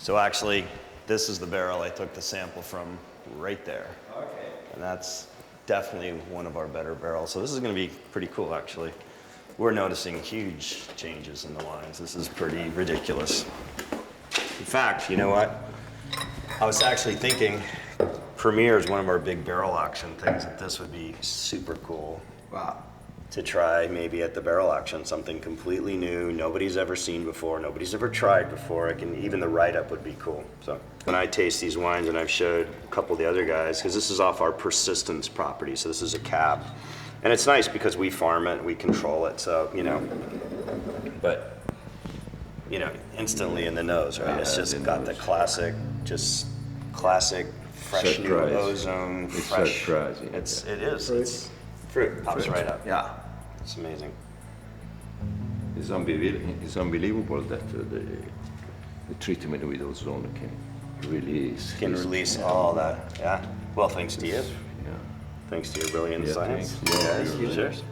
So actually, this is the barrel I took the sample from right there. Okay. And that's definitely one of our better barrels. So this is going to be pretty cool, actually. We're noticing huge changes in the wines. This is pretty ridiculous. In fact, you know what? I was actually thinking Premier is one of our big barrel auction things, that this would be super cool. Wow. To try maybe at the barrel auction, something completely new, nobody's ever seen before, nobody's ever tried before. Even the write-up would be cool. So when I taste these wines, and I've showed a couple of the other guys, because this is off our Persistence property, so this is a cab. And it's nice because we farm it, we control it, so, you know, but, you know, instantly in the nose, right? It's just got the classic, fresh new ozone, fresh. It is. It's fruit pops right up. Yeah. It's amazing. It's unbelievable that the treatment with ozone can release all that. Yeah. Well, thanks to you. Yeah. Thanks to your brilliant science. Cheers.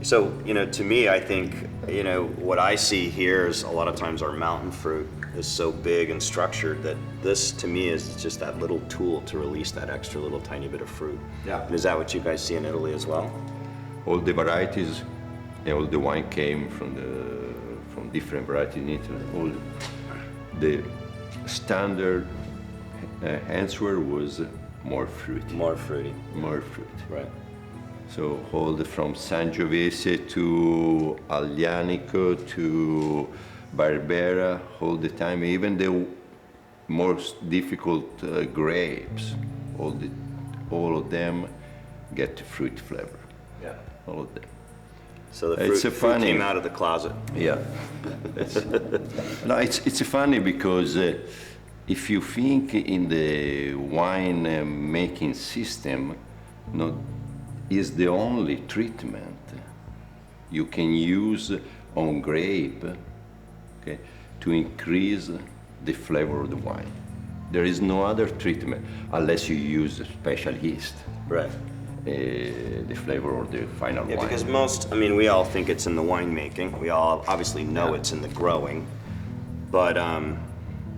So, you know, to me, I think, you know, what I see here is a lot of times our mountain fruit is so big and structured that this, to me, is just that little tool to release that extra little tiny bit of fruit. Yeah. And is that what you guys see in Italy as well? All the varieties, all the wine came from different varieties in Italy. All the standard answer was more fruity. More fruity. More fruit. Right. So hold from Sangiovese to Aglianico to Barbera, all the time. Even the most difficult grapes, all of them get fruit flavor. Yeah. All of them. So the fruit came out of the closet. Yeah. No, it's funny because if you think in the wine making system, is the only treatment you can use on grape, okay, to increase the flavor of the wine. There is no other treatment unless you use special yeast. Right. The flavor of the final wine. Because we all think it's in the winemaking. We all obviously know it's in the growing. But,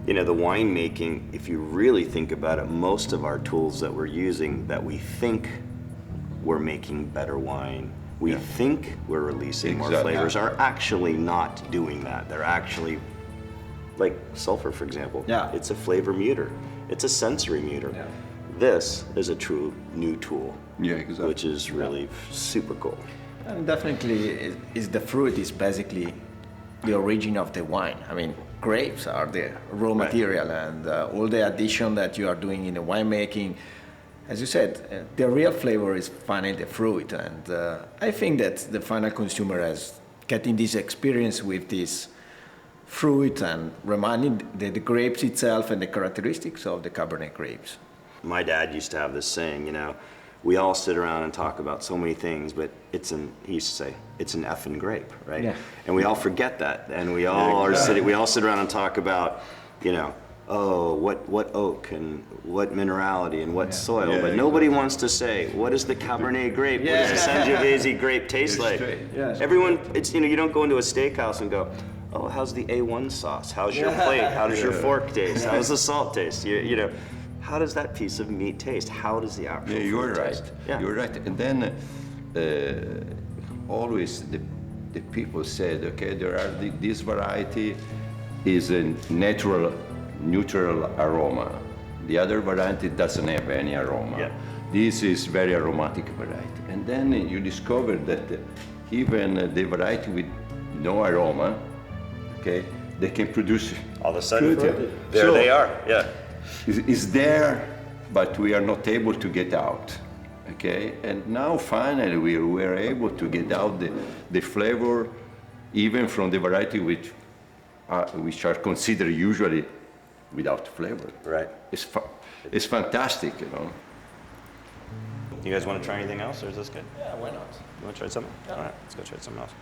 you know, the winemaking, if you really think about it, most of our tools that we're using that we think we're making better wine, we think we're releasing more flavors, are actually not doing that. They're actually, like sulfur, for example. Yeah. It's a flavor muter. It's a sensory muter. Yeah. This is a true new tool. Yeah, exactly. Which is really super cool. And definitely, the fruit is basically the origin of the wine. I mean, grapes are the raw material, and all the addition that you are doing in the winemaking, as you said, the real flavor is finding the fruit. And I think that the final consumer is getting this experience with this fruit and reminding the grapes itself and the characteristics of the Cabernet grapes. My dad used to have this saying, you know, we all sit around and talk about so many things, but he used to say, it's an effing grape, right? Yeah. And we all forget that. And we all we all sit around and talk about, you know, oh, what oak and what minerality and what soil, but nobody wants to say, what is the Cabernet grape? What does the Sangiovese grape taste like? Everyone, it's, you know, you don't go into a steakhouse and go, oh, how's the A1 sauce? How's your plate? How does your fork taste? How does the salt taste? You know, how does that piece of meat taste? How does the actual you're fruit right. taste? Yeah, you're right. And then always the people said, okay, this variety is a neutral aroma. The other variety doesn't have any aroma. Yeah. This is very aromatic variety. And then you discover that even the variety with no aroma, okay, they can produce all of a sudden, fruit. There they are. Yeah. It's there, but we are not able to get out. Okay, and now finally we were able to get out the flavor, even from the variety which are considered usually without flavor. Right. It's fantastic, you know. You guys want to try anything else, or is this good? Yeah, why not? You want to try something? Yeah. All right, let's go try something else.